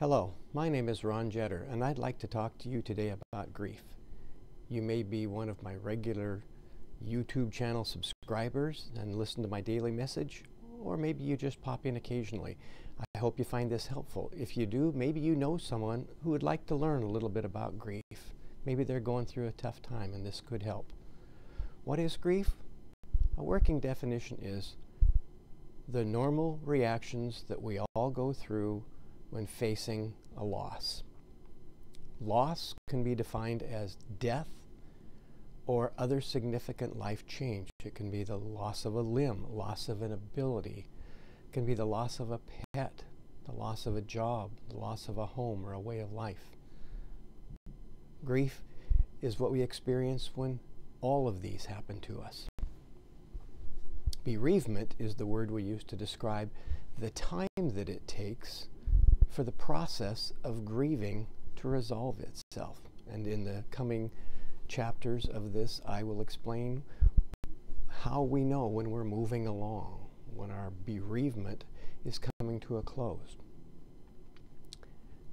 Hello, my name is Ron Jetter, and I'd like to talk to you today about grief. You may be one of my regular YouTube channel subscribers and listen to my daily message, or maybe you just pop in occasionally. I hope you find this helpful. If you do, maybe you know someone who would like to learn a little bit about grief. Maybe they're going through a tough time and this could help. What is grief? A working definition is the normal reactions that we all go through when facing a loss. Loss can be defined as death or other significant life change. It can be the loss of a limb, loss of an ability. It can be the loss of a pet, the loss of a job, the loss of a home or a way of life. Grief is what we experience when all of these happen to us. Bereavement is the word we use to describe the time that it takes for the process of grieving to resolve itself. And in the coming chapters of this, I will explain how we know when we're moving along, when our bereavement is coming to a close.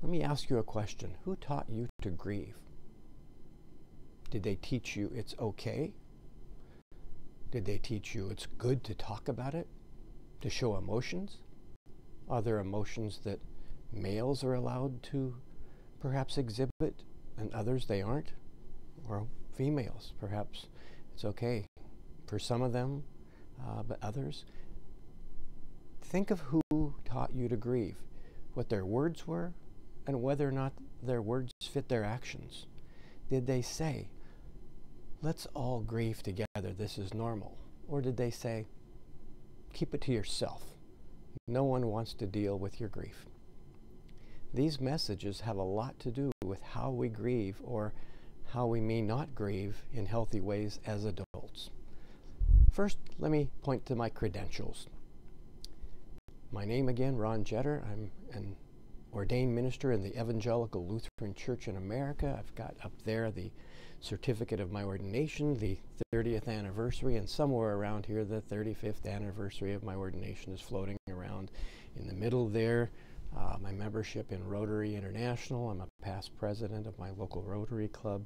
Let me ask you a question. Who taught you to grieve? Did they teach you it's okay? Did they teach you it's good to talk about it, to show emotions? Are there emotions that males are allowed to perhaps exhibit and others they aren't? Or females, perhaps it's okay for some of them, but others? Think of who taught you to grieve, what their words were, and whether or not their words fit their actions. Did they say, let's all grieve together, this is normal? Or did they say, keep it to yourself, no one wants to deal with your grief? These messages have a lot to do with how we grieve or how we may not grieve in healthy ways as adults. First, let me point to my credentials. My name again, Ron Jetter. I'm an ordained minister in the Evangelical Lutheran Church in America. I've got up there the certificate of my ordination, the 30th anniversary, and somewhere around here the 35th anniversary of my ordination is floating around in the middle there. My membership in Rotary International. I'm a past president of my local Rotary Club.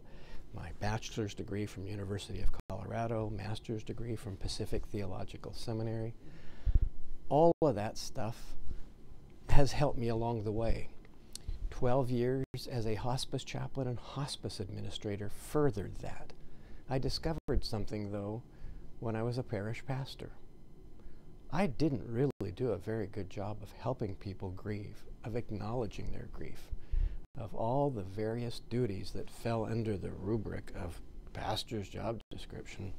My bachelor's degree from University of Colorado, master's degree from Pacific Theological Seminary. All of that stuff has helped me along the way. 12 years as a hospice chaplain and hospice administrator furthered that. I discovered something, though, when I was a parish pastor. I didn't really do a very good job of helping people grieve, of acknowledging their grief, of all the various duties that fell under the rubric of pastor's job description.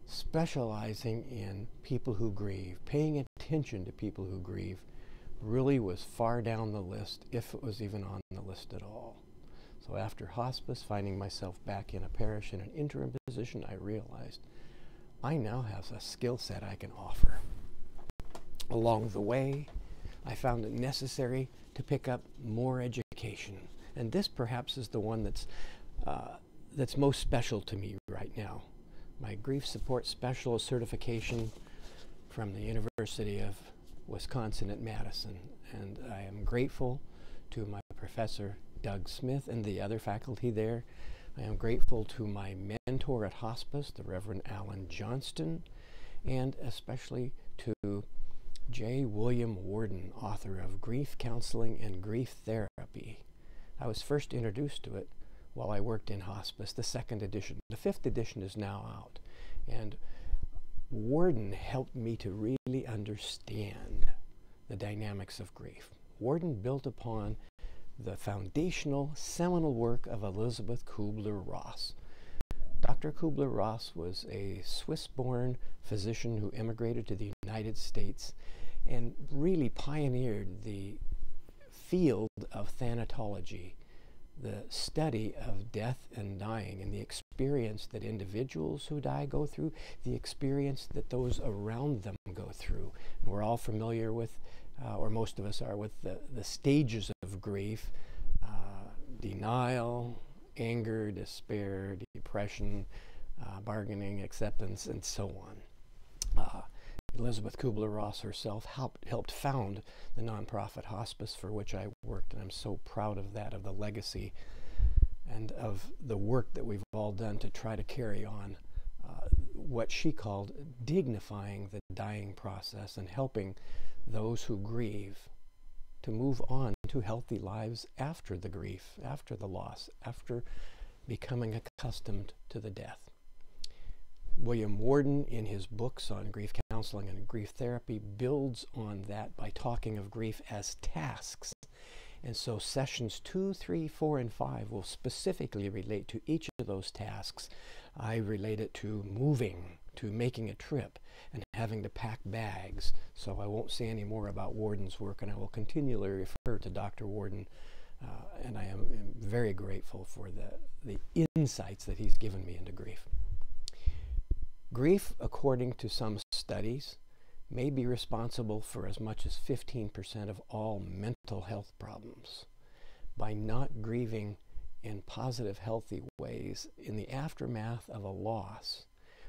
Specializing in people who grieve, paying attention to people who grieve, really was far down the list, if it was even on the list at all. So after hospice, finding myself back in a parish in an interim position, I realized I now have a skill set I can offer. Along the way, I found it necessary to pick up more education. And this perhaps is the one that's most special to me right now. My Grief Support Specialist certification from the University of Wisconsin at Madison. And I am grateful to my professor, Doug Smith, and the other faculty there. I am grateful to my mentor at hospice, the Reverend Alan Johnston, and especially to J. William Worden, author of Grief Counseling and Grief Therapy. I was first introduced to it while I worked in hospice, the second edition. The fifth edition is now out. And Worden helped me to really understand the dynamics of grief. Worden built upon the foundational, seminal work of Elisabeth Kubler-Ross. Dr. Kubler-Ross was a Swiss-born physician who immigrated to the United States and really pioneered the field of thanatology, the study of death and dying, and the experience that individuals who die go through, the experience that those around them go through. And we're all familiar with, or most of us are, with the stages of grief: denial, anger, despair, depression, bargaining, acceptance, and so on. Elizabeth Kubler-Ross herself helped found the nonprofit hospice for which I worked, and I'm so proud of that, of the legacy and of the work that we've all done to try to carry on what she called dignifying the dying process and helping those who grieve to move on to healthy lives after the grief, after the loss, after becoming accustomed to the death. William Worden, in his books on grief counseling and grief therapy, builds on that by talking of grief as tasks. And so sessions 2, 3, 4, and 5 will specifically relate to each of those tasks. I relate it to moving, to making a trip, and having to pack bags. So I won't say any more about Worden's work, and I will continually refer to Dr. Worden, and I am very grateful for the insights that he's given me into grief. Grief, according to some studies, may be responsible for as much as 15% of all mental health problems. By not grieving in positive, healthy ways in the aftermath of a loss,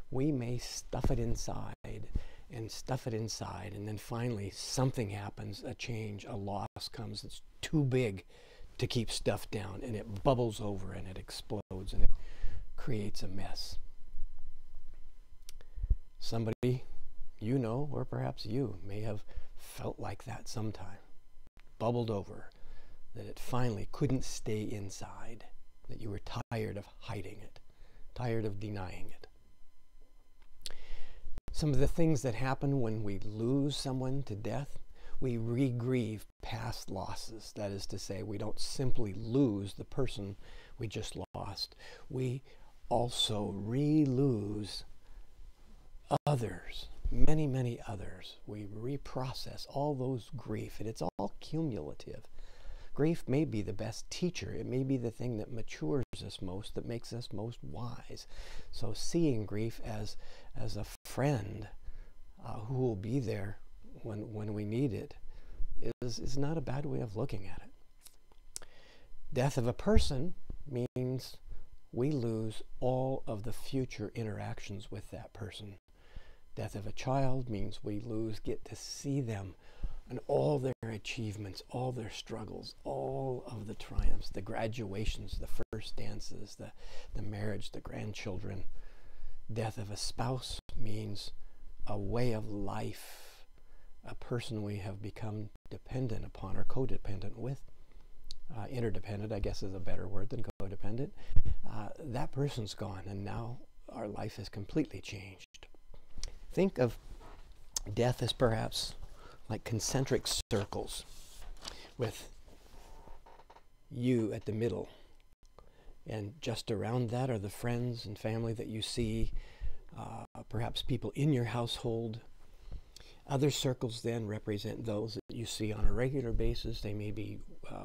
we may stuff it inside, and then finally something happens, a change, a loss comes that's too big to keep stuffed down, and it bubbles over and it explodes and it creates a mess. Somebody you know, or perhaps you, may have felt like that sometime, bubbled over, that it finally couldn't stay inside, that you were tired of hiding it, tired of denying it. Some of the things that happen when we lose someone to death, we re-grieve past losses. That is to say, we don't simply lose the person we just lost. We also re-lose others, many, many others. We reprocess all those grief, and it's all cumulative. Grief may be the best teacher. It may be the thing that matures us most, that makes us most wise. So seeing grief as a friend who will be there when we need it is not a bad way of looking at it. Death of a person means we lose all of the future interactions with that person. Death of a child means we get to see them and all their achievements, all their struggles, all of the triumphs, the graduations, the first dances, the marriage, the grandchildren. Death of a spouse means a way of life, a person we have become dependent upon or codependent with. Interdependent, I guess, is a better word than codependent. That person's gone, and now our life has completely changed. Think of death as perhaps like concentric circles with you at the middle, and just around that are the friends and family that you see, perhaps people in your household. Other circles then represent those that you see on a regular basis. They may be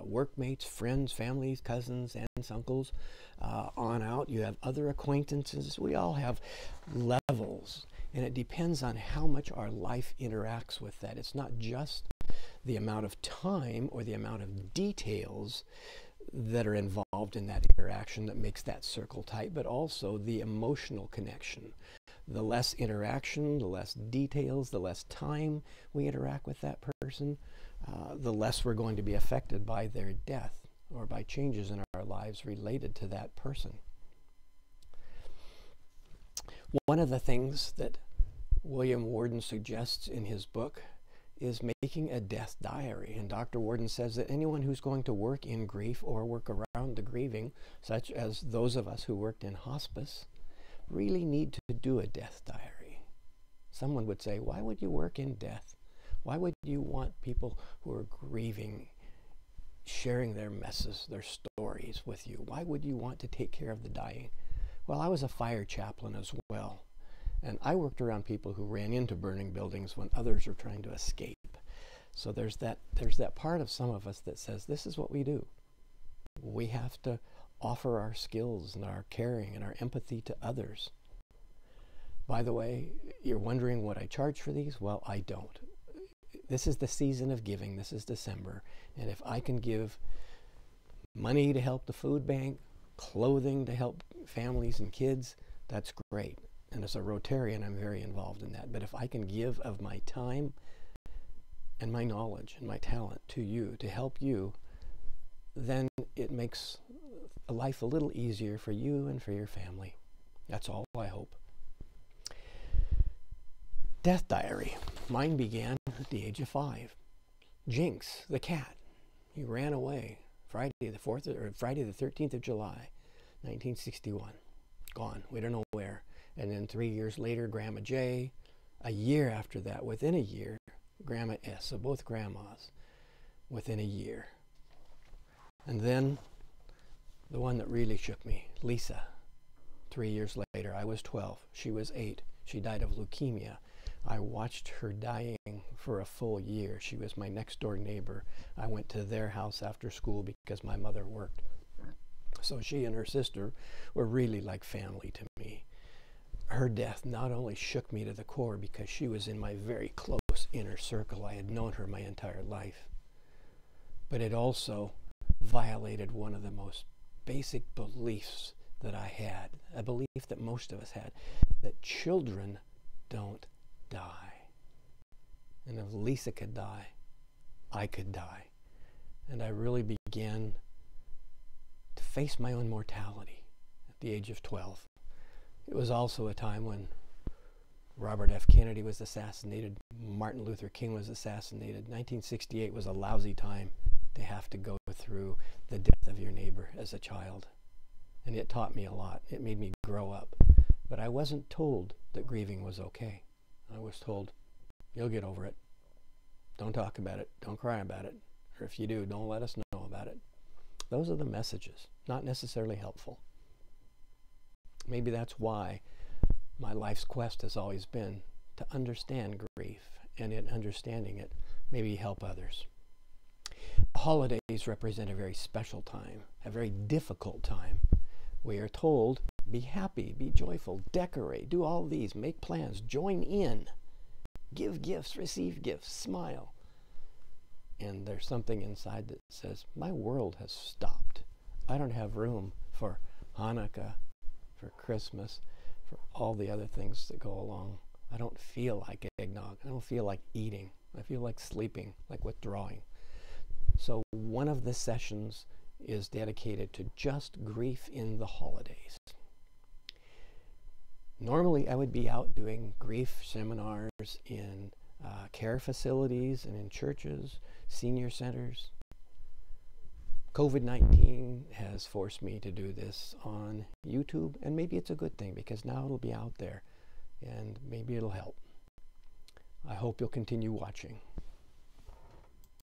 workmates, friends, families, cousins, aunts, uncles. On out, you have other acquaintances. We all have levels, and it depends on how much our life interacts with that. It's not just the amount of time or the amount of details that are involved in that interaction that makes that circle tight, but also the emotional connection. The less interaction, the less details, the less time we interact with that person, the less we're going to be affected by their death or by changes in our lives related to that person. One of the things that William Worden suggests in his book is making a death diary. And Dr. Worden says that anyone who's going to work in grief or work around the grieving, such as those of us who worked in hospice, really need to do a death diary. Someone would say, why would you work in death? Why would you want people who are grieving sharing their messes, their stories with you? Why would you want to take care of the dying? Well, I was a fire chaplain as well, and I worked around people who ran into burning buildings when others were trying to escape. So there's that part of some of us that says, this is what we do. We have to offer our skills and our caring and our empathy to others. By the way, you're wondering what I charge for these? Well, I don't. This is the season of giving. This is December. And if I can give money to help the food bank, clothing to help families and kids, that's great. And as a Rotarian, I'm very involved in that. But if I can give of my time and my knowledge and my talent to you to help you, then it makes life a little easier for you and for your family. That's all I hope. Death diary. Mine began at the age of 5. Jinx, the cat, he ran away Friday the 13th of July, 1961. Gone. We don't know where. And then 3 years later, Grandma J. A year after that, within a year, Grandma S. So both grandmas within a year. And then the one that really shook me, Lisa. 3 years later, I was 12. She was 8. She died of leukemia. I watched her dying for a full year. She was my next door neighbor. I went to their house after school because my mother worked. So she and her sister were really like family to me. Her death not only shook me to the core because she was in my very close inner circle. I had known her my entire life. But it also violated one of the most basic beliefs that I had, a belief that most of us had, that children don't die. And if Lisa could die, I could die. And I really began to face my own mortality at the age of 12. It was also a time when Robert F. Kennedy was assassinated, Martin Luther King was assassinated. 1968 was a lousy time to have to go through the death of your neighbor as a child. And it taught me a lot. It made me grow up. But I wasn't told that grieving was okay. I was told, you'll get over it. Don't talk about it. Don't cry about it. Or if you do, don't let us know about it. Those are the messages, not necessarily helpful. Maybe that's why my life's quest has always been to understand grief, and in understanding it, maybe help others. Holidays represent a very special time, a very difficult time. We are told, be happy, be joyful, decorate, do all these, make plans, join in, give gifts, receive gifts, smile. And there's something inside that says, my world has stopped. I don't have room for Hanukkah, for Christmas, for all the other things that go along. I don't feel like eggnog. I don't feel like eating. I feel like sleeping, like withdrawing. So one of the sessions is dedicated to just grief in the holidays. Normally I would be out doing grief seminars in care facilities and in churches, senior centers. COVID-19 has forced me to do this on YouTube, and maybe it's a good thing because now it'll be out there and maybe it'll help. I hope you'll continue watching.